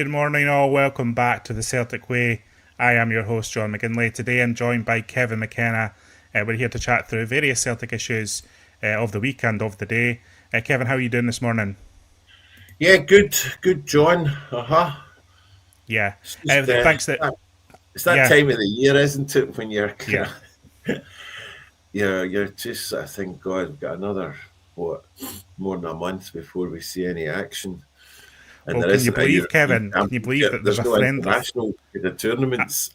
Good morning, all. Welcome back to the Celtic Way. I am your host, John McGinley. Today I'm joined by Kevin McKenna. We're here to chat through various Celtic issues of the week and of the day. Kevin, how are you doing this morning? Yeah, good, John. Yeah. It's just Thanks that. it's that Yeah. time of the year, isn't it? When you're kind Yeah. of you're just. I think God, we've got another what more than a month before we see any action, and Well, there can you isn't a believe, European Kevin? Can you believe Championship. that there's There's a no friendly? international tournaments.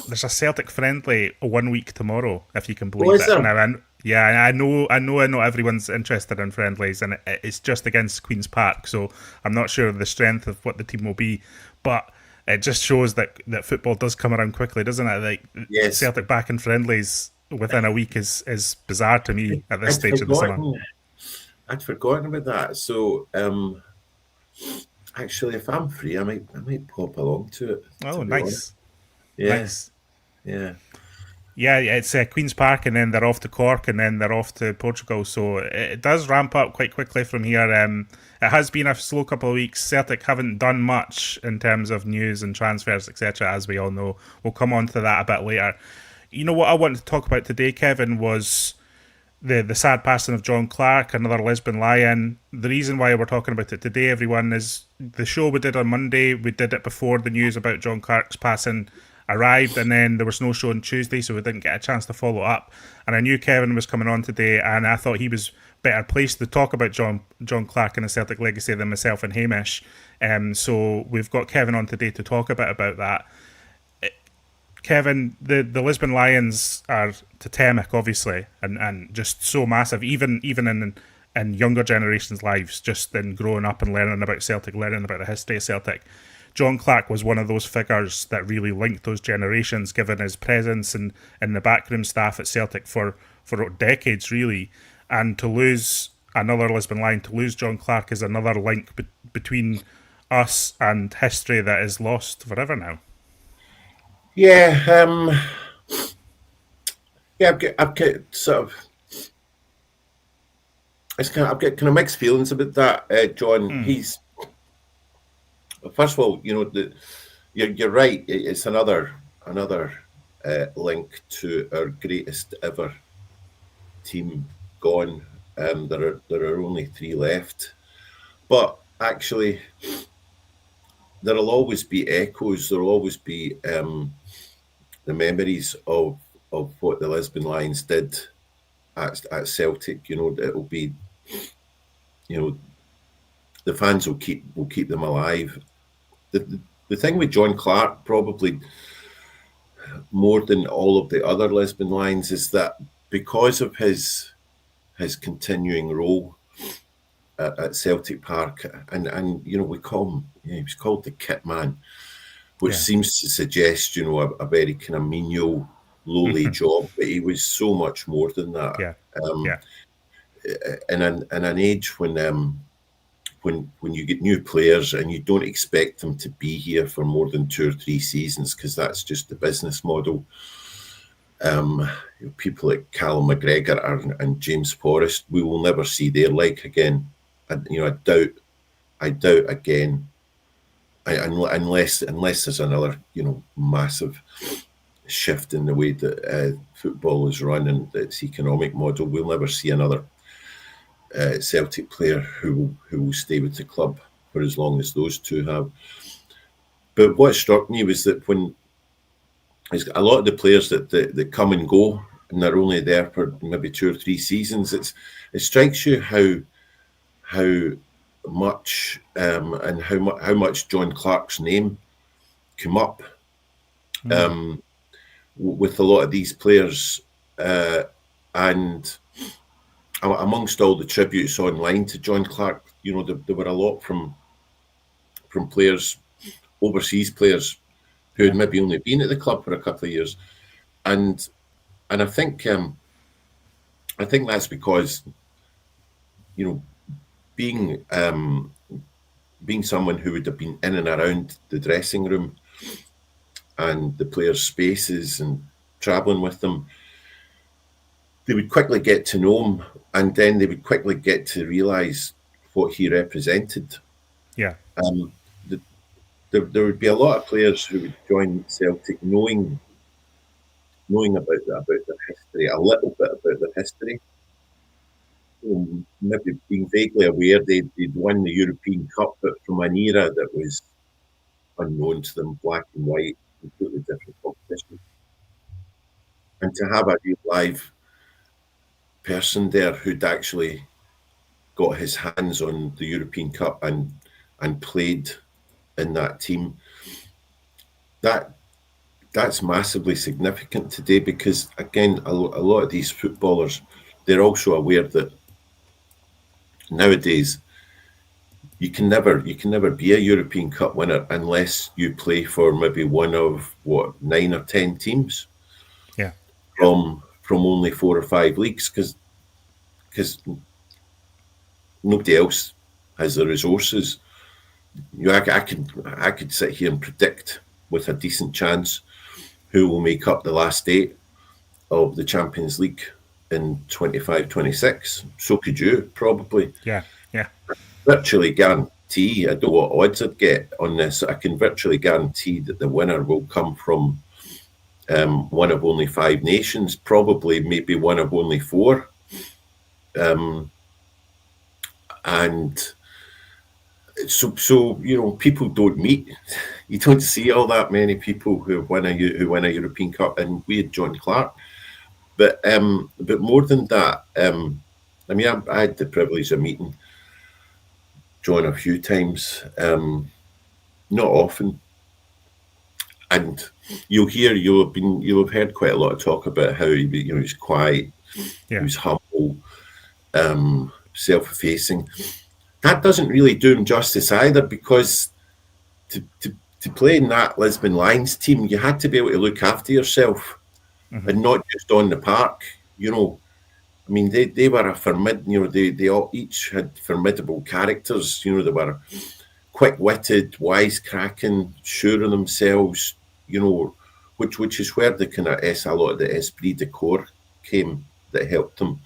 There's a Celtic friendly 1 week tomorrow, if you can Oh, believe is it. there? Now, yeah, I know, not everyone's interested in friendlies, and it's just against Queens Park, so I'm not sure of the strength of what the team will be, but it just shows that football does come around quickly, doesn't it? Like Yes, Celtic back in friendlies within a week is bizarre to me at this I'd stage of the summer. forgotten. I'd forgotten about that. So, actually, if I'm free, I might pop along to it. To Oh, be honest, nice, yeah, nice. yeah. Yeah, it's Queen's Park, and then they're off to Cork, and then they're off to Portugal. So it does ramp up quite quickly from here. It has been a slow couple of weeks. Celtic haven't done much in terms of news and transfers, etc. As we all know, we'll come on to that a bit later. You know what I wanted to talk about today, Kevin, was the sad passing of John Clark, another Lisbon Lion. The reason why we're talking about it today, everyone, is the show we did on Monday. We did it before the news about John Clark's passing arrived, and then there was no show on Tuesday, so we didn't get a chance to follow up. And I knew Kevin was coming on today, and I thought he was better placed to talk about John Clark and the Celtic legacy than myself and Hamish. So we've got Kevin on today to talk a bit about that. Kevin, the Lisbon Lions are totemic, obviously, and just so massive, even in younger generations' lives, just in growing up and learning about Celtic, learning about the history of Celtic. John Clark was one of those figures that really linked those generations, given his presence in the backroom staff at Celtic for decades, really. And to lose another Lisbon Lion, to lose John Clark, is another link between us and history that is lost forever now. Yeah, yeah, I've got sort of I've got kind of mixed feelings about that, John. Mm, He's first of all, you're right. It's another link to our greatest ever team gone. There are only three left, but actually, there'll always be echoes. There'll always be the memories of what the Lisbon Lions did at Celtic. It'll be you know the fans will keep them alive. The thing with John Clark, probably more than all of the other Lisbon Lions, is that because of his continuing role at Celtic Park, and we call him, he was called the Kit Man, which yeah. seems to suggest a very kind of menial, lowly job, but he was so much more than that. Yeah. Um, Yeah. in an age when you get new players and you don't expect them to be here for more than 2 or 3 seasons, because that's just the business model. People like Callum McGregor and James Forrest, we will never see their like again. And I doubt again, unless there's another massive shift in the way that football is run and its economic model. We'll never see another Celtic player who will stay with the club for as long as those two have. But what struck me was that when a lot of the players that come and go and they're only there for maybe 2 or 3 seasons, it strikes you how much and how much John Clark's name come up Mm, with a lot of these players, and amongst all the tributes online to John Clark, there were a lot from players, overseas players, who had yeah. maybe only been at the club for a couple of years, and I think that's because you know being being someone who would have been in and around the dressing room and the players' spaces and travelling with them, they would quickly get to know him, and then they would quickly get to realise what he represented. Yeah. Um, the there would be a lot of players who would join Celtic knowing about their history, a little bit about their history. Maybe being vaguely aware they'd won the European Cup, but from an era that was unknown to them, black and white, completely different competition. And to have a real live person there who'd actually got his hands on the European Cup and played in that team, that's massively significant today, because again, a lot of these footballers, they're also aware that nowadays you can never be a European Cup winner unless you play for maybe one of 9 or 10 teams. Yeah. From only 4 or 5 leagues, because nobody else has the resources. I could sit here and predict with a decent chance who will make up the last 8 of the Champions League in 25-26. So could you, probably. Yeah. Virtually guarantee, I don't know what odds I'd get on this, I can virtually guarantee that the winner will come from one of only 5 nations, probably maybe one of only 4. And so people don't meet. You don't see all that many people who win a European Cup, and we had John Clark. But more than that, I had the privilege of meeting John a few times, not often. And you'll have heard quite a lot of talk about how he's quiet, he was humble, self-effacing. That doesn't really do him justice either, because to play in that Lisbon Lions team, you had to be able to look after yourself, and not just on the park. They were a formidable. They all each had formidable characters. They were quick-witted, wisecracking, sure of themselves. Which is where the kind of a lot of the esprit de corps came, that helped them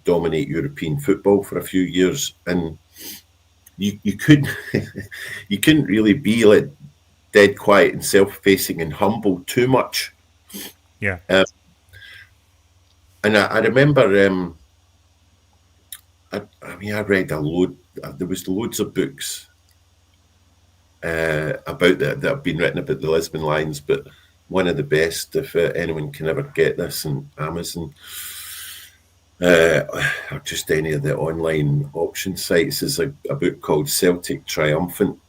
dominate European football for a few years. And you couldn't you couldn't really be like dead quiet and self-effacing and humble too much. Yeah. And I remember, I read a load. There was loads of books about that have been written about the Lisbon Lions, but one of the best, if anyone can ever get this on Amazon, or just any of the online auction sites, is a book called Celtic Triumphant,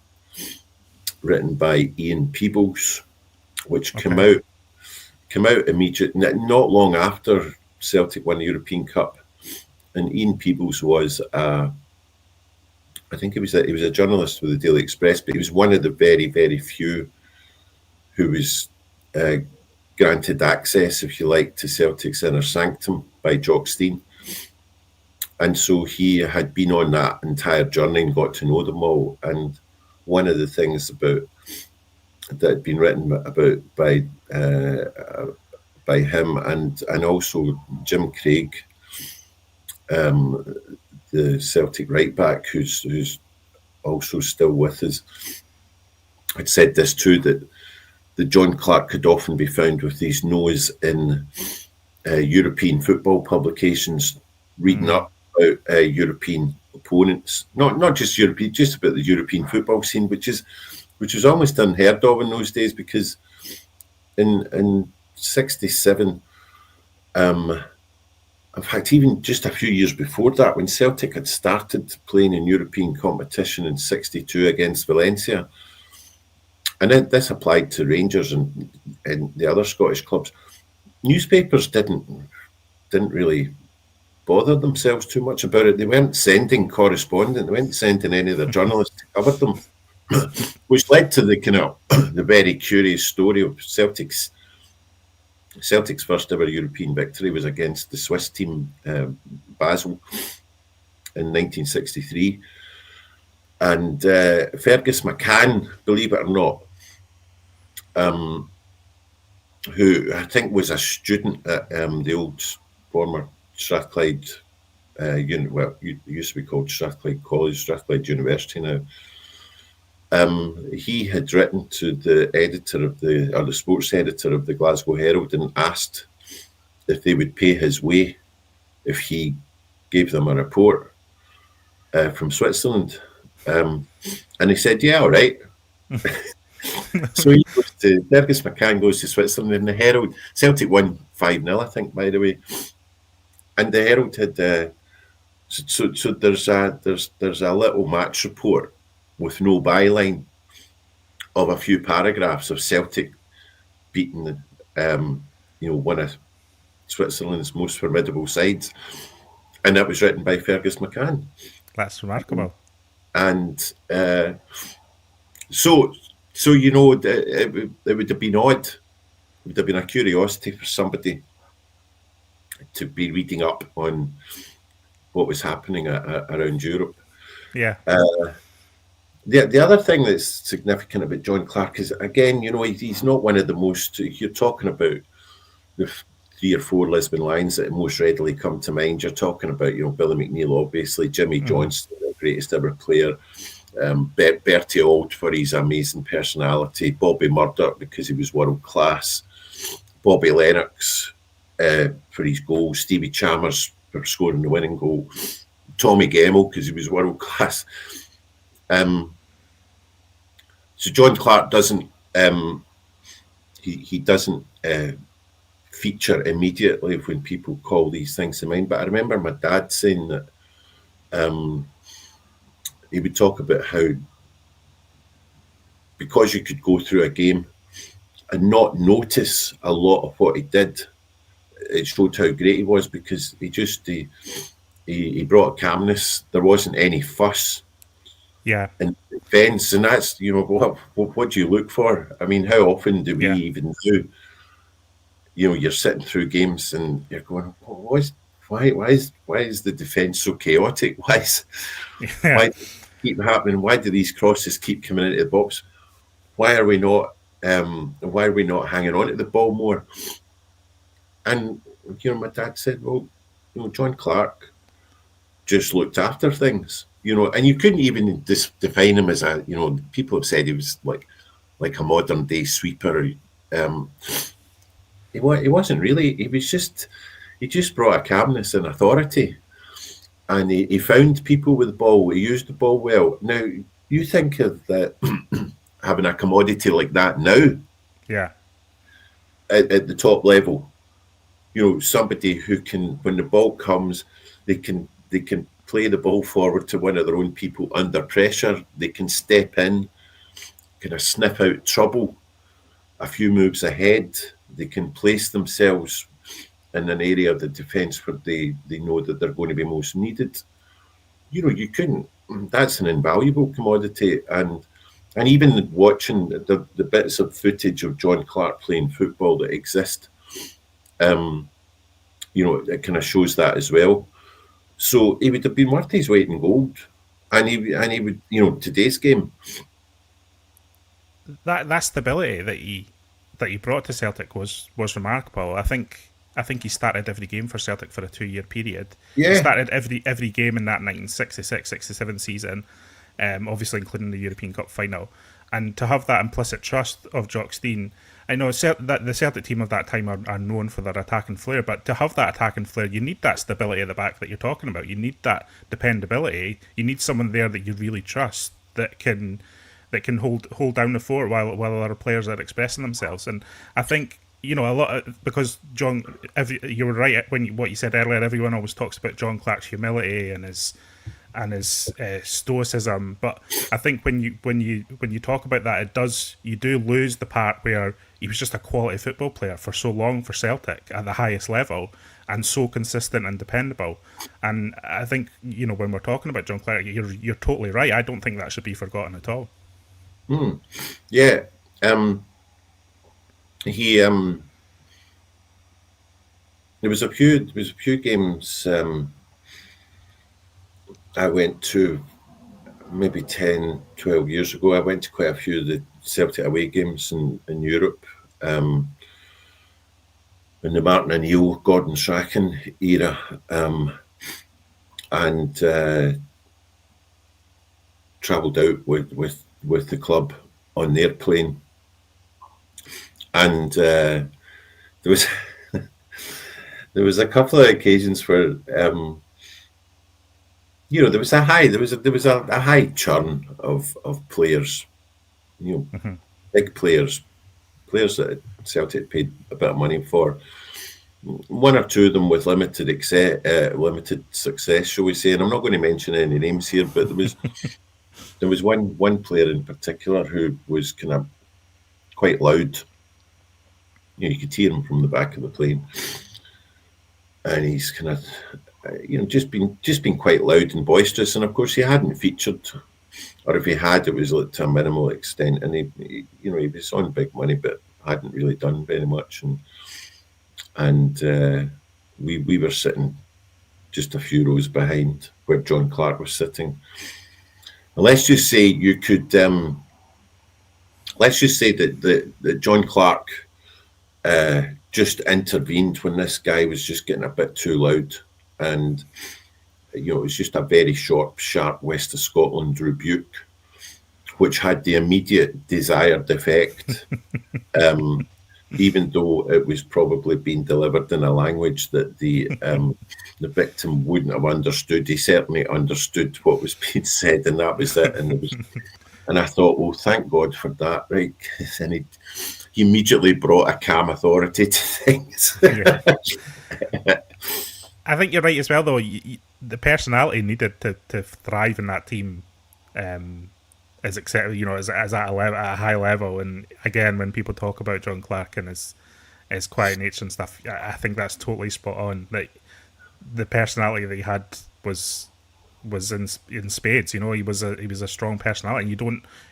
written by Ian Peebles, which came out immediately, not long after Celtic won the European Cup. And Ian Peebles was I think he was a journalist with the Daily Express, but he was one of the very, very few who was granted access, if you like, to Celtic's inner sanctum by Jock Stein. And so he had been on that entire journey and got to know them all. And one of the things that had been written about by him and also Jim Craig, the Celtic right back, who's also still with us, had said this too, that John Clark could often be found with his nose in European football publications, reading up about European opponents, not just European, just about the European football scene, which was almost unheard of in those days, because in '67, in fact, even just a few years before that, when Celtic had started playing in European competition in '62 against Valencia, and then this applied to Rangers and the other Scottish clubs, newspapers didn't really bother themselves too much about it. They weren't sending correspondent, they weren't sending any of their journalists to cover them, which led to the very curious story of Celtic's first ever European victory was against the Swiss team Basel in 1963. And Fergus McCann, believe it or not, who I think was a student at the old former Strathclyde, it used to be called Strathclyde College, Strathclyde University now. he had written to the editor of the sports editor of the Glasgow Herald and asked if they would pay his way if he gave them a report from Switzerland. And he said, yeah, all right. So he goes to, Fergus McCann goes to Switzerland and the Herald. Celtic won 5-0, I think, by the way. And the Herald had, so there's a little match report with no byline of a few paragraphs of Celtic beating, one of Switzerland's most formidable sides. And that was written by Fergus McCann. That's remarkable. And so it would have been odd. It would have been a curiosity for somebody to be reading up on what was happening around Europe. Yeah. The other thing that's significant about John Clarke is, again, he's not one of the most, you're talking about the 3 or 4 Lisbon Lions that most readily come to mind. You're talking about, Billy McNeill, obviously, Jimmy Johnstone, the greatest ever player, Bertie Auld for his amazing personality, Bobby Murdoch because he was world class, Bobby Lennox for his goal, Stevie Chalmers for scoring the winning goal, Tommy Gemmell because he was world class. So John Clarke doesn't he doesn't feature immediately when people call these things to mind. But I remember my dad saying that he would talk about how, because you could go through a game and not notice a lot of what he did, it showed how great he was, because he brought a calmness. There wasn't any fuss. Yeah. And defence, and that's, what do you look for? I mean, how often do we even do? You're sitting through games and you're going, why is the defence so chaotic? Why does it keep happening? Why do these crosses keep coming into the box? Why are we not hanging on to the ball more? And my dad said, well, John Clarke just looked after things. And you couldn't even define him as people have said he was like a modern day sweeper. He wasn't really. He just brought a calmness and authority, and he found people with the ball. He used the ball well. Now you think of that having a commodity like that now, at the top level. Somebody who can, when the ball comes, they can play the ball forward to one of their own people under pressure. They can step in, kind of sniff out trouble a few moves ahead. They can place themselves in an area of the defence where they know that they're going to be most needed. You couldn't. That's an invaluable commodity. And even watching the bits of footage of John Clarke playing football that exist, it kind of shows that as well. So he would have been worth his weight in gold, and he would, today's game. That stability that he brought to Celtic was remarkable. I think he started every game for Celtic for a 2-year period. Yeah. He started every game in that 1966-67 season, obviously including the European Cup final. And to have that implicit trust of Jock Stein, I know that the Celtic team of that time are known for their attack and flair, but to have that attack and flair, you need that stability at the back that you're talking about. You need that dependability. You need someone there that you really trust that can hold down the fort while other players are expressing themselves. And I think, a lot because John, you were right when what you said earlier. Everyone always talks about John Clarke's humility and his stoicism, but I think when you talk about that, you do lose the part where he was just a quality football player for so long for Celtic at the highest level, and so consistent and dependable. And I think when we're talking about John Clarke, you're totally right. I don't think that should be forgotten at all. Yeah. He there was a few games I went to maybe 10, 12 years ago. I went to quite a few of the Celtic away games in Europe. In the Martin O'Neill, Gordon Strachan era, and travelled out with with the club on their plane, and there was there was a couple of occasions where there was a high churn of players, Mm-hmm. big players that Celtic paid a bit of money for. One or two of them with limited success, shall we say? And I'm not going to mention any names here, but there was one player in particular who was kind of quite loud. You could hear him from the back of the plane, and he's kind of just been quite loud and boisterous. And of course, he hadn't featured, or if he had, it was to a minimal extent. And he was on big money, but hadn't really done very much. And we were sitting just a few rows behind where John Clark was sitting. And let's just say that John Clark just intervened when this guy was just getting a bit too loud, and it was just a very sharp West of Scotland rebuke, which had the immediate desired effect. Even though it was probably being delivered in a language that the victim wouldn't have understood, he certainly understood what was being said, and that was it. And I thought, well, thank God for that, right? And he immediately brought a calm authority to things. Yeah. I think you're right as well, though. The personality needed to thrive in that team is accepted, is at a high level. And again, when people talk about John Clark and his quiet nature and stuff, I think that's totally spot on. Like, the personality that he had was in spades. He was a strong personality. And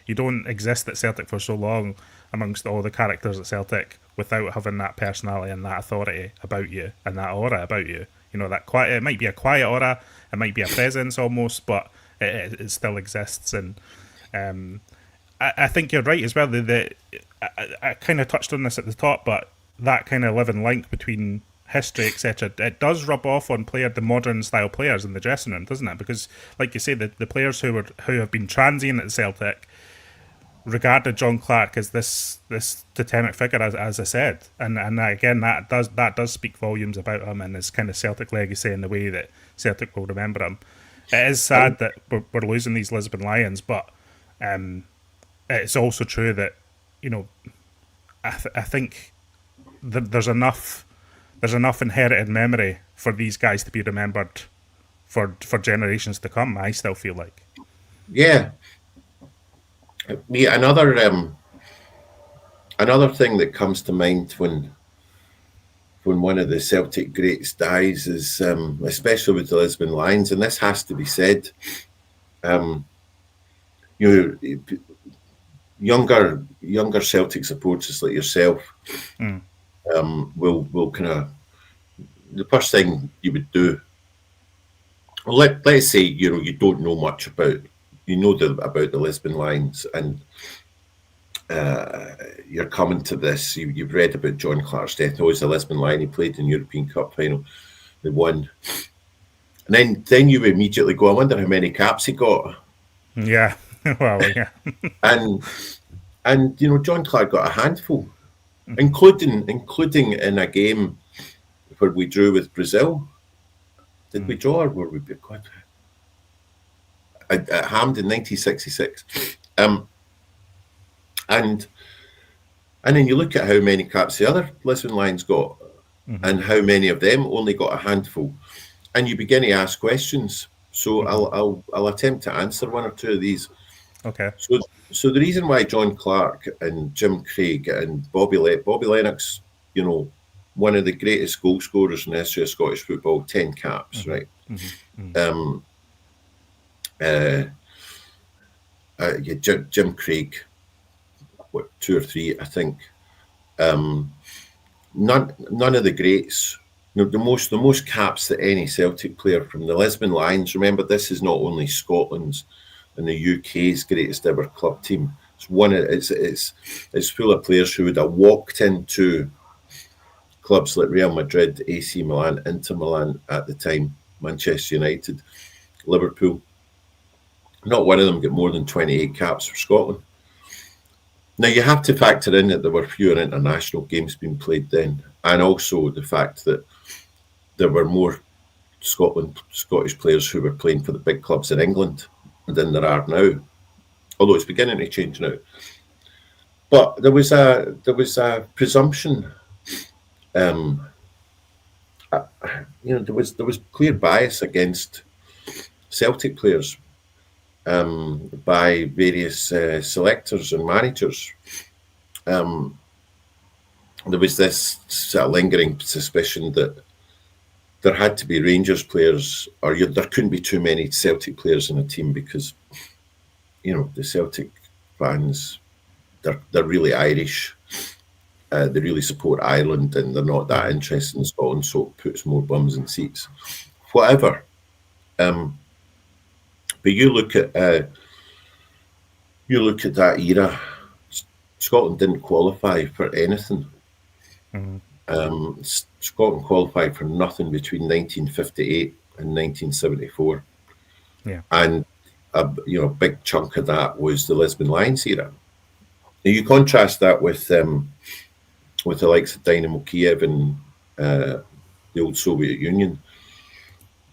you don't exist at Celtic for so long amongst all the characters at Celtic without having that personality and that authority about you and that aura about you. That quiet. It might be a quiet aura. It might be a presence almost, but it still exists. And I think you're right as well. I kind of touched on this at the top, but that kind of living link between history, etc., it does rub off on the modern style players in the dressing room, doesn't it? Because, like you say, the players who have been transient at Celtic regarded John Clark as this totemic figure, as I said, and again that does speak volumes about him and his kind of Celtic legacy and the way that Celtic will remember him. It is sad that we're losing these Lisbon Lions, but it's also true that I think there's enough inherited memory for these guys to be remembered for generations to come. I still feel like. Yeah. Another thing that comes to mind when one of the Celtic greats dies is, especially with the Lisbon Lions, and this has to be said, younger Celtic supporters like yourself will kind of, the first thing you would do, let's say you don't know much about about the Lisbon Lions, and you're coming to this. You've read about John Clark's death. Oh, he's a Lisbon Lion. He played in European Cup final. They won, and then you immediately go, I wonder how many caps he got. Yeah, well, yeah, and John Clark got a handful, including in a game where we drew with Brazil. Did we draw, or were we good? At Hampden in 1966, and then you look at how many caps the other Lisbon Lions got, and how many of them only got a handful, and you begin to ask questions. So I'll attempt to answer one or two of these. Okay. So the reason why John Clark and Jim Craig and Bobby Lennox, one of the greatest goal scorers in the history of Scottish football, 10 caps, right? Jim Craig, 2 or 3, I think. None of the greats. The most caps that any Celtic player from the Lisbon Lions. Remember, this is not only Scotland's and the UK's greatest ever club team. It's full of players who would have walked into clubs like Real Madrid, AC Milan, Inter Milan at the time, Manchester United, Liverpool. Not one of them got more than 28 caps for Scotland. Now, you have to factor in that there were fewer international games being played then, and also the fact that there were more Scottish players who were playing for the big clubs in England than there are now, although it's beginning to change now. But there was a presumption, there was clear bias against Celtic players by various selectors and managers. There was this sort of lingering suspicion that there had to be Rangers players, or there couldn't be too many Celtic players in a team because, the Celtic fans, they're really Irish. They really support Ireland, and they're not that interested in Scotland, so it puts more bums in seats. Whatever. But you look at that era. Scotland didn't qualify for anything. Mm-hmm. Scotland qualified for nothing between 1958 and 1974. Yeah. And a big chunk of that was the Lisbon Lions era. Now you contrast that with the likes of Dynamo Kiev and the old Soviet Union.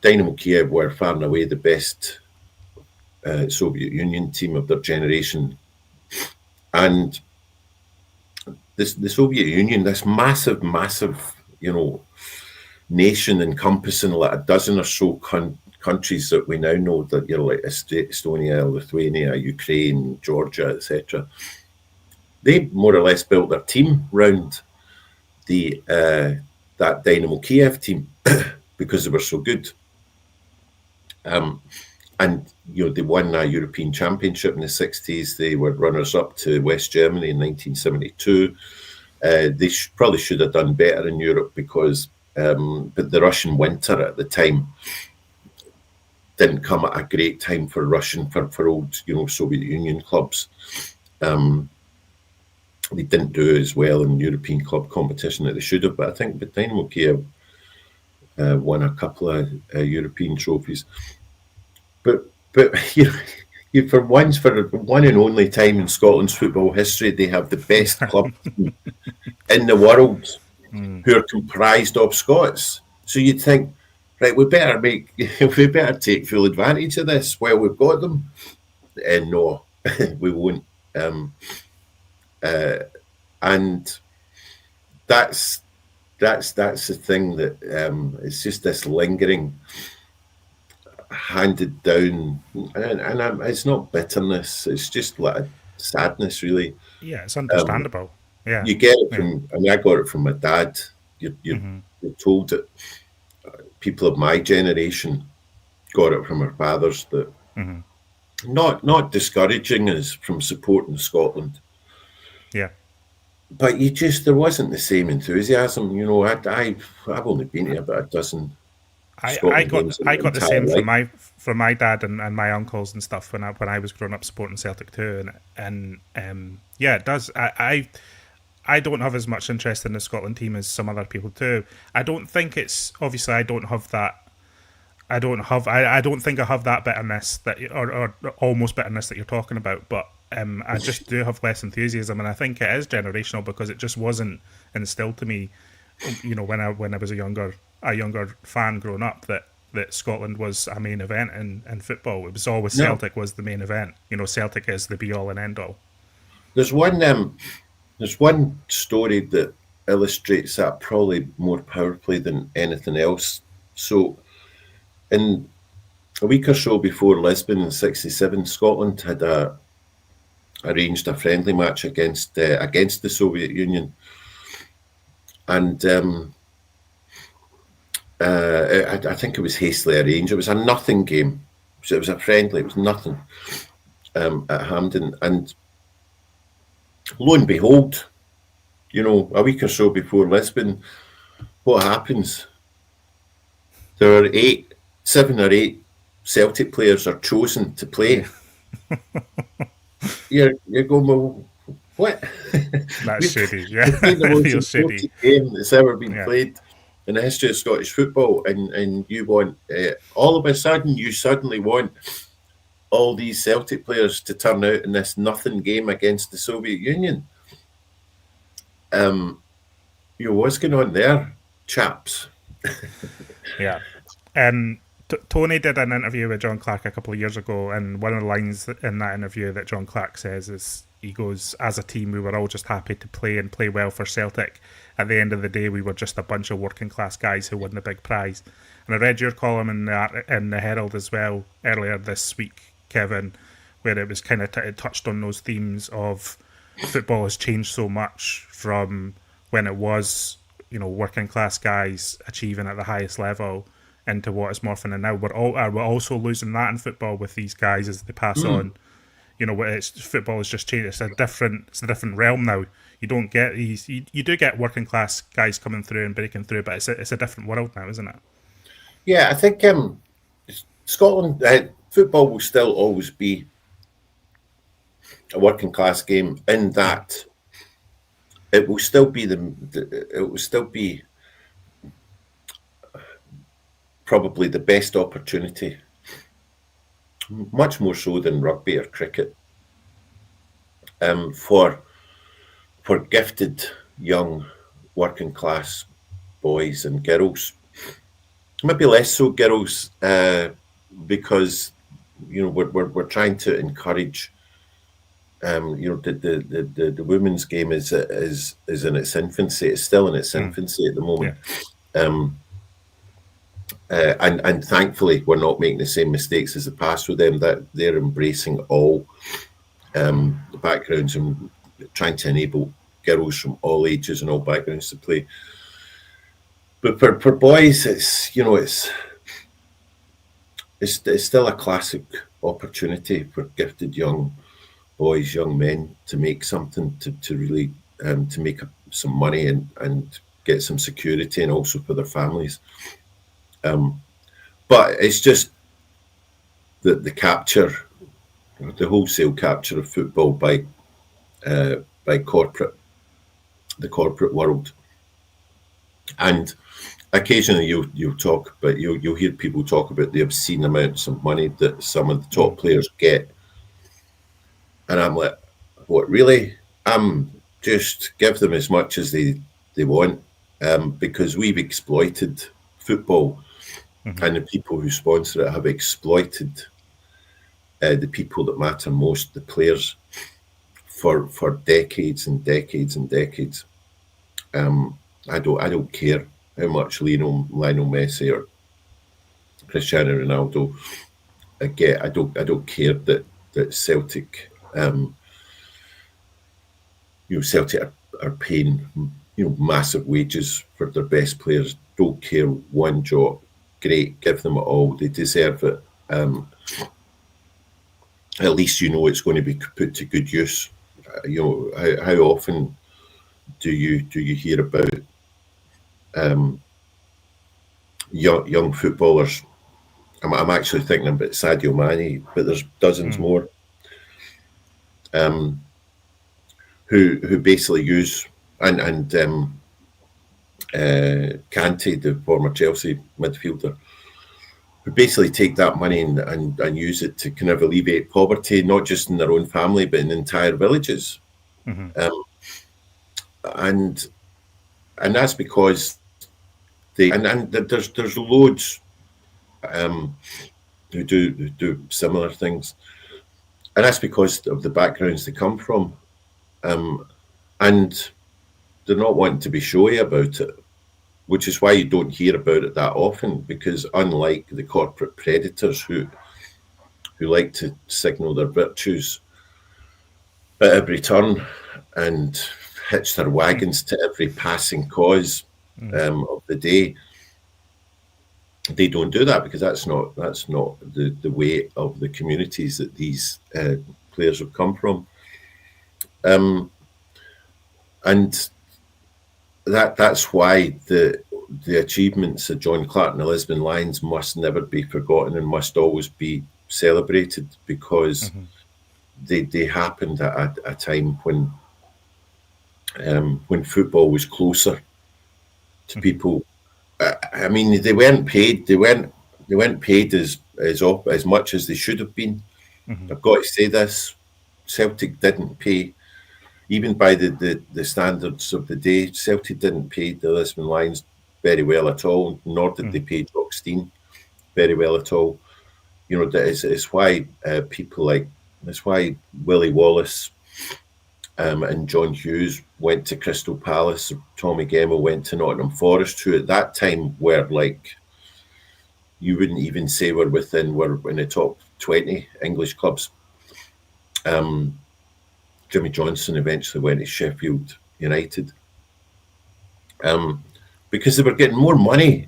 Dynamo Kiev were far and away the best Soviet Union team of their generation, and the Soviet Union, this massive, nation encompassing like a dozen or so countries that we now know, that like Estonia, Lithuania, Ukraine, Georgia, etc. They more or less built their team round that Dynamo Kiev team because they were so good. And they won a European Championship in the 60s. They were runners-up to West Germany in 1972. They probably should have done better in Europe because, but the Russian winter at the time didn't come at a great time for old Soviet Union clubs. They didn't do as well in European club competition that they should have. But I think the Dynamo Kiev won a couple of European trophies. But for one and only time in Scotland's football history, they have the best club team in the world who are comprised of Scots. So you'd think, right, we better take full advantage of this while we've got them. And no, we won't. And that's the thing that it's just this lingering, handed down, and it's not bitterness, it's just like sadness, really. Yeah, it's understandable. Yeah, you get it from, I mean, I got it from my dad. You're told that people of my generation got it from our fathers, that not discouraging us from supporting Scotland. Yeah. But there wasn't the same enthusiasm. I've only been here about a dozen. I got the same from my dad and my uncles and stuff when I was growing up supporting Celtic too, and yeah, it does. I don't have as much interest in the Scotland team as some other people do. I don't think it's obviously I don't think I have that bitterness or almost bitterness that you're talking about, but I just do have less enthusiasm, and I think it is generational because it just wasn't instilled to me, when I was a younger fan growing up, that Scotland was a main event in football. It was always Celtic was the main event. Celtic is the be all and end all. There's one story that illustrates that probably more powerfully than anything else. So, in a week or so before Lisbon in '67, Scotland had arranged a friendly match against the Soviet Union, and I think it was hastily arranged. It was a nothing game, so it was a friendly. It was nothing at Hampden, and lo and behold, a week or so before Lisbon, what happens? There are 7 or 8 Celtic players are chosen to play. You're going, well, what? That's shitty, yeah. The most important game that's ever been played in the history of Scottish football, and you want all of a sudden you suddenly want all these Celtic players to turn out in this nothing game against the Soviet Union. What's going on there, chaps? Yeah. Tony did an interview with John Clark a couple of years ago, and one of the lines in that interview that John Clark says is, he goes, "As a team, we were all just happy to play and play well for Celtic. At the end of the day, we were just a bunch of working class guys who won the big prize." And I read your column in the Herald as well earlier this week, Kevin, where it was kind of it touched on those themes of football has changed so much from when it was, working class guys achieving at the highest level into what is morphing. And now we're also losing that in football with these guys as they pass on. Football has just changed. It's a different realm now. You don't get these. You do get working class guys coming through and breaking through, but it's a different world now, isn't it? Yeah, I think Scotland football will still always be a working class game in that it will still be probably the best opportunity, much more so than rugby or cricket, for gifted young working class boys and girls. Maybe less so girls, because we're trying to encourage. The women's game is in its infancy. It's still in its infancy at the moment. Yeah. And thankfully we're not making the same mistakes as the past with them, that they're embracing all the backgrounds and trying to enable girls from all ages and all backgrounds to play. But for boys, it's still a classic opportunity for gifted young boys, young men, to make something, to really to make some money and get some security, and also for their families. But it's just the capture, the wholesale capture of football by the corporate world. And occasionally you'll talk, but you'll hear people talk about the obscene amounts of money that some of the top players get. And I'm like, what, really? Just give them as much as they want, because we've exploited football, and the people who sponsor it have exploited the people that matter most, the players, for decades and decades and decades. I don't care how much Lionel Messi or Cristiano Ronaldo get. I don't care that Celtic, Celtic are paying massive wages for their best players. Don't care one jot. Great, give them it all. They deserve it. At least it's going to be put to good use. How often do you hear about young footballers? I'm actually thinking about Sadio Mane, but there's dozens more who basically use and Kante, the former Chelsea midfielder, who basically take that money and use it to kind of alleviate poverty, not just in their own family, but in entire villages. And that's because there's loads who do similar things, and that's because of the backgrounds they come from, and they're not wanting to be showy about it, which is why you don't hear about it that often, because unlike the corporate predators who like to signal their virtues at every turn and hitch their wagons to every passing cause of the day, they don't do that, because that's not the way of the communities that these players have come from, and that's why the achievements of John Clark and the Lisbon Lions must never be forgotten and must always be celebrated, because they happened at a time when football was closer to people. I mean, they weren't paid. They weren't paid as much as they should have been. I've got to say this: Celtic didn't pay, even by the standards of the day. Celtic didn't pay the Lisbon Lions very well at all, nor did they pay Jock Stein very well at all. You know, that is why people like that's why Willie Wallace and John Hughes went to Crystal Palace. Tommy Gemmell went to Nottingham Forest, who at that time were like, you wouldn't even say were in the top 20 English clubs. Jimmy Johnson eventually went to Sheffield United because they were getting more money.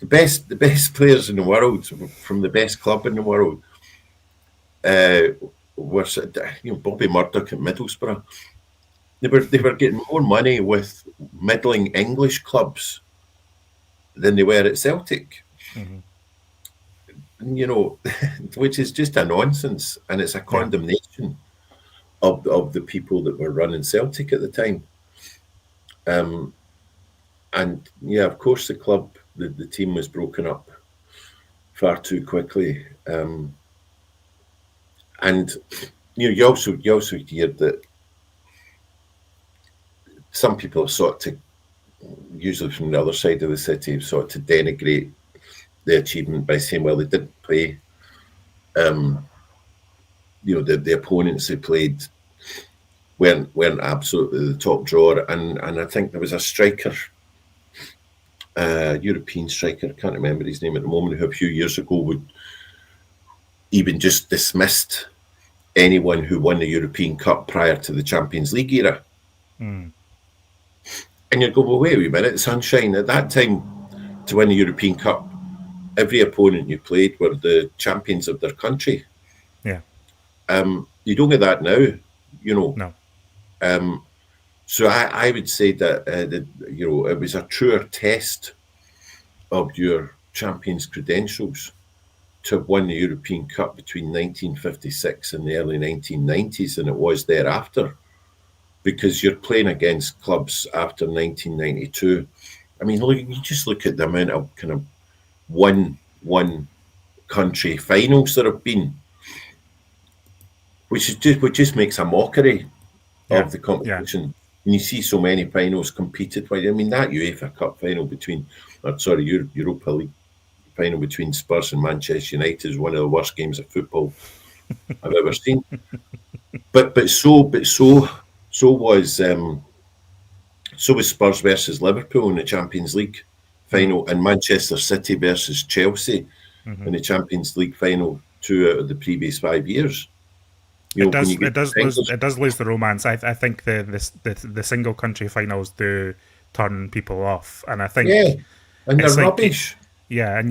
The best players in the world from the best club in the world were, Bobby Murdoch at Middlesbrough. They were getting more money with middling English clubs than they were at Celtic. You know, which is just a nonsense, and it's a condemnation of the people that were running Celtic at the time. And yeah, of course, the club, the team was broken up far too quickly. And you also hear that some people have sought to, usually from the other side of the city, have sought to denigrate the achievement by saying, well, they didn't play. The opponents they played weren't absolutely the top drawer, and I think there was a striker, European striker, I can't remember his name at the moment, who a few years ago would even just dismissed anyone who won the European Cup prior to the Champions League era. And you go, well, wait a minute, sunshine. At that time, to win the European Cup, every opponent you played were the champions of their country. Yeah. You don't get that now, you know. No. So I would say that it was a truer test of your champions' credentials to have won the European Cup between 1956 and the early 1990s than it was thereafter, because you're playing against clubs after 1992. I mean, look, you just look at the amount of kind of one country finals there have been, which just makes a mockery of the competition. Yeah. And you see so many finals competed. I mean, that UEFA Cup final Europa League final between Spurs and Manchester United is one of the worst games of football I've ever seen. But so was Spurs versus Liverpool in the Champions League final, and Manchester City versus Chelsea in the Champions League final 2 out of the previous 5 years. It does lose the romance. I think the single country finals do turn people off, and I think and they're rubbish. And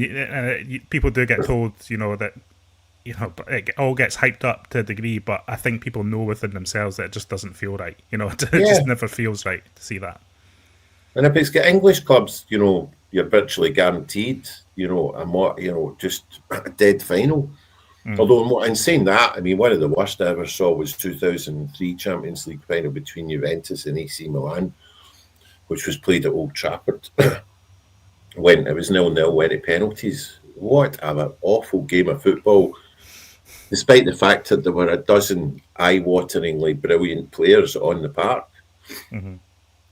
people do get told, that it all gets hyped up to a degree, but I think people know within themselves that it just doesn't feel right. It just never feels right to see that. And if it's got English clubs, you're virtually guaranteed, just a dead final. Although, in saying that, I mean, one of the worst I ever saw was 2003 Champions League final between Juventus and AC Milan, which was played at Old Trafford. When it was 0-0, went to penalties. What an awful game of football, despite the fact that there were a dozen eye-wateringly brilliant players on the park.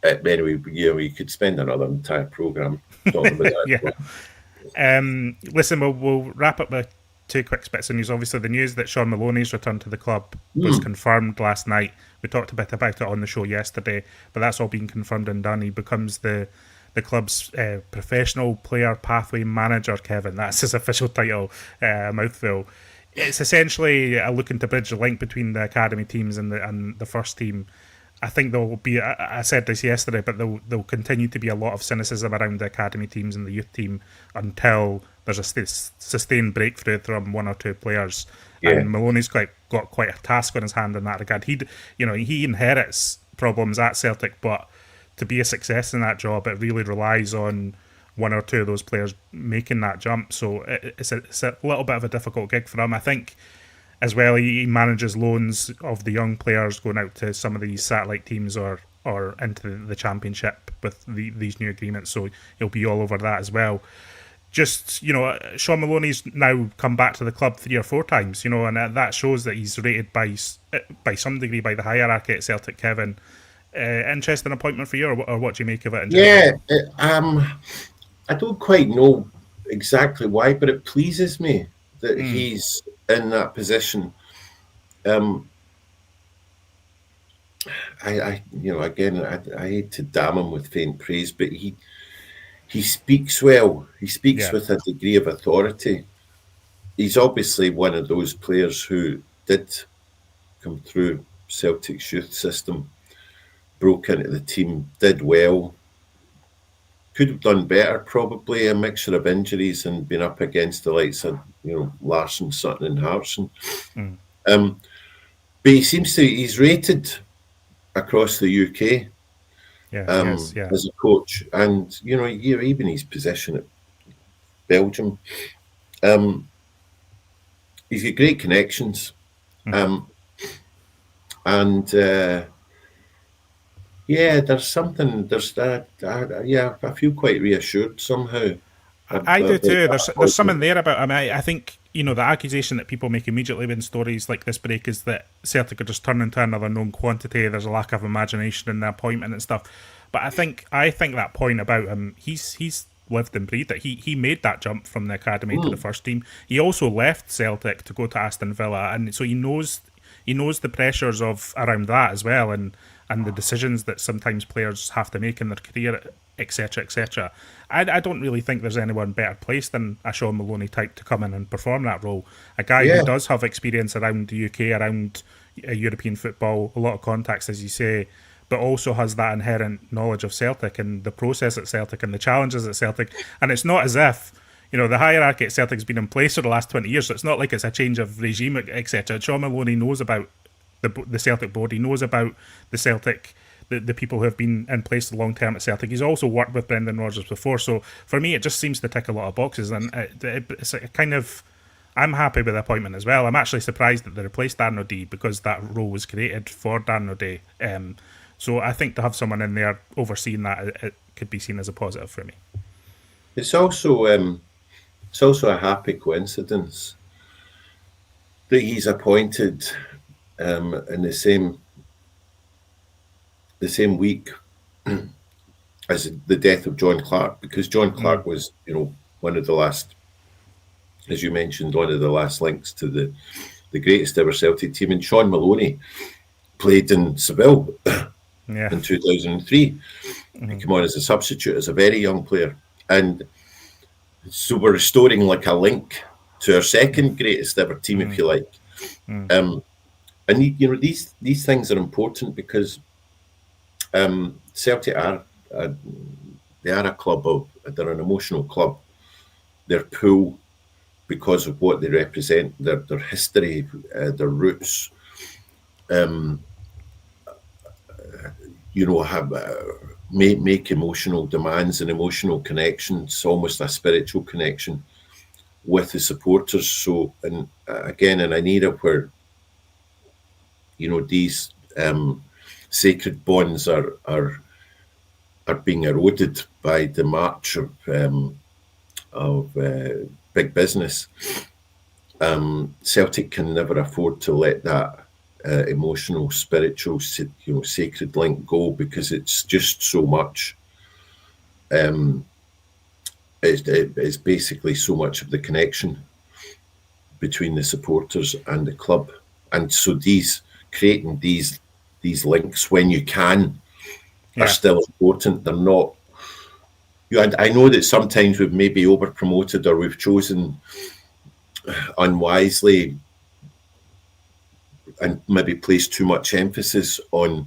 Anyway, we could spend another entire programme talking about that. Listen, we'll wrap up with 2 quick bits of news. Obviously, the news that Shaun Maloney's return to the club was confirmed last night. We talked a bit about it on the show yesterday, but that's all been confirmed and done. He becomes the club's professional player pathway manager, Kevin. That's his official title, mouthful. It's essentially looking to bridge the link between the academy teams and the first team. I think there will be, I said this yesterday, but there'll continue to be a lot of cynicism around the academy teams and the youth team until there's a sustained breakthrough from 1 or 2 players. Yeah. And Maloney's got quite a task on his hand in that regard. He inherits problems at Celtic, but to be a success in that job, it really relies on 1 or 2 of those players making that jump. So it's a little bit of a difficult gig for him. I think as well, he manages loans of the young players going out to some of these satellite teams or into the championship with these new agreements. So he'll be all over that as well. just, Shaun Maloney's now come back to the club 3 or 4 times, and that shows that he's rated by some degree by the hierarchy at Celtic. Kevin, interesting appointment for you, or what do you make of it in general? Yeah, I don't quite know exactly why, but it pleases me that he's in that position. Again, I hate to damn him with faint praise, but he speaks well. He speaks Yeah, with a degree of authority. He's obviously one of those players who did come through Celtic's youth system, broke into the team, did well, could have done better, probably a mixture of injuries and been up against the likes of Larsson, Sutton, and Hartson. But he's rated across the UK yeah, yes, yeah. as a coach, and even his position at Belgium, he's got great connections, and there's something. There's that. I feel quite reassured somehow. I do About too. that There's something appointment. there about. I mean, I think the accusation that people make immediately when stories like this break is that Celtic are just turning into another known quantity. There's a lack of imagination in the appointment and stuff. But I think that point about him, he's lived and breathed it. He made that jump from the academy to the first team. He also left Celtic to go to Aston Villa, and so he knows the pressures of around that as well, and the decisions that sometimes players have to make in their career, etc., etc. I don't really think there's anyone better placed than a Shaun Maloney type to come in and perform that role. A guy who Yeah, does have experience around the UK, around European football, a lot of contacts, as you say, but also has that inherent knowledge of Celtic and the process at Celtic and the challenges at Celtic. And it's not as if the hierarchy at Celtic's been in place for the last 20 years, so it's not like it's a change of regime, etc. Shaun Maloney knows about the Celtic board. He knows about the Celtic, the people who have been in place long term at Celtic. He's also worked with Brendan Rodgers before, so for me, it just seems to tick a lot of boxes, and it's a kind of. I'm happy with the appointment as well. I'm actually surprised that they replaced Dan O'Dea because that role was created for Dan O'Dea. So I think to have someone in there overseeing that, it could be seen as a positive for me. it's also a happy coincidence that he's appointed in the same week as the death of John Clark, because John Clark was, one of the last, as you mentioned, one of the last links to the greatest ever Celtic team. And Shaun Maloney played in Seville Yeah, in 2003. He came on as a substitute as a very young player. And so we're restoring like a link to our second greatest ever team, if you like. And these things are important because Celtic they are a club they're an emotional club. Their pool, because of what they represent, their history, their roots, have make emotional demands and emotional connections, almost a spiritual connection with the supporters. So, and again, in an era where these sacred bonds are being eroded by the march of big business, Celtic can never afford to let that emotional, spiritual, sacred link go, because it's just so much. It's basically so much of the connection between the supporters and the club, and so creating these links when you can are yeah, still important. They're not. I know that sometimes we've maybe over promoted, or we've chosen unwisely and maybe placed too much emphasis on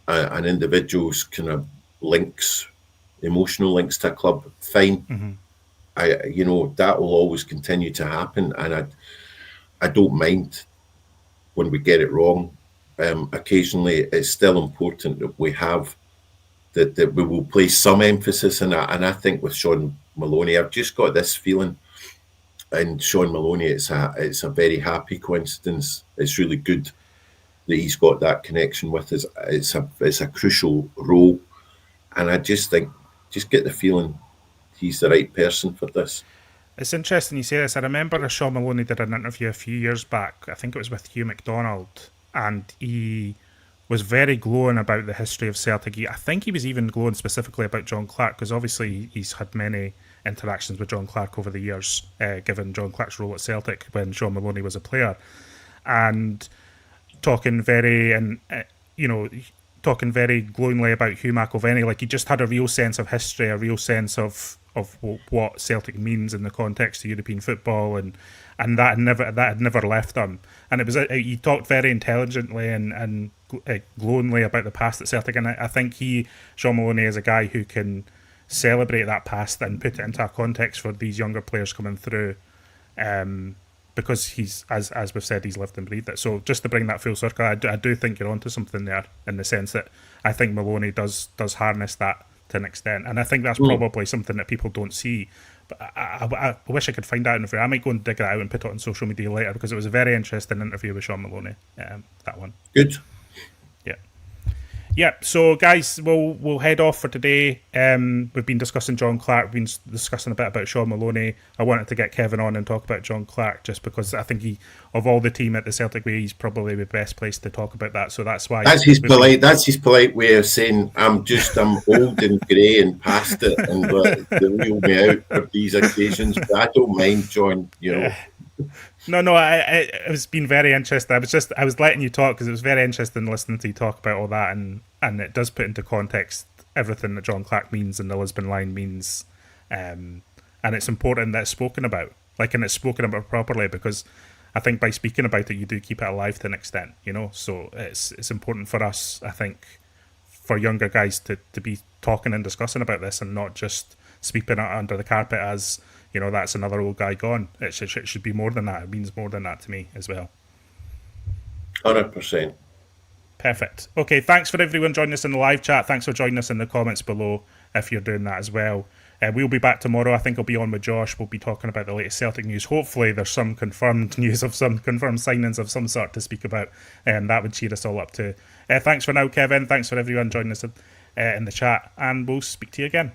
an individual's kind of links, emotional links to a club. Fine, that will always continue to happen, and I don't mind when we get it wrong. Occasionally, it's still important that we have that we will place some emphasis on that. And I think with Shaun Maloney, I've just got this feeling. And Shaun Maloney, it's a very happy coincidence. It's really good that he's got that connection with us. It's a crucial role, and I just get the feeling he's the right person for this. It's interesting you say this. I remember Shaun Maloney did an interview a few years back. I think it was with Hugh McDonald, and he was very glowing about the history of Celtic. I think he was even glowing specifically about John Clark, because obviously he's had many interactions with John Clark over the years, given John Clark's role at Celtic when Shaun Maloney was a player, and talking very talking very glowingly about Hugh McIlvenney. Like, he just had a real sense of history, a real sense of what Celtic means in the context of European football, and that had never left him. And it was he talked very intelligently and glowingly about the past at Celtic. And I think Shaun Maloney, is a guy who can celebrate that past and put it into a context for these younger players coming through. Because he's, as we've said, he's lived and breathed it. So just to bring that full circle, I do think you're onto something there, in the sense that I think Maloney does harness that to an extent, and I think that's probably something that people don't see. But I wish I could find that interview. I might go and dig it out and put it on social media later, because it was a very interesting interview with Shaun Maloney. That one. Good. Yeah, so guys, we'll head off for today. We've been discussing John Clark, we've been discussing a bit about Shaun Maloney. I wanted to get Kevin on and talk about John Clark, just because I think of all the team at the Celtic way, he's probably the best place to talk about that. So that's why that's his polite way of saying I'm old and grey and past it, and they wheel me out for these occasions. But I don't mind, John. No, it's been very interesting. I was letting you talk because it was very interesting listening to you talk about all that, and it does put into context everything that John Clark means and the Lisbon line means, and it's important that it's spoken about, and it's spoken about properly, because I think by speaking about it, you do keep it alive to an extent, So it's important for us, I think, for younger guys to be talking and discussing about this, and not just sweeping it under the carpet as, that's another old guy gone. It should be more than that. It means more than that to me as well. 100%. Perfect. Okay, thanks for everyone joining us in the live chat. Thanks for joining us in the comments below if you're doing that as well. We'll be back tomorrow. I think I'll be on with Josh. We'll be talking about the latest Celtic news. Hopefully there's some confirmed news of some confirmed signings of some sort to speak about, and that would cheer us all up too. Thanks for now, Kevin. Thanks for everyone joining us in the chat, and we'll speak to you again.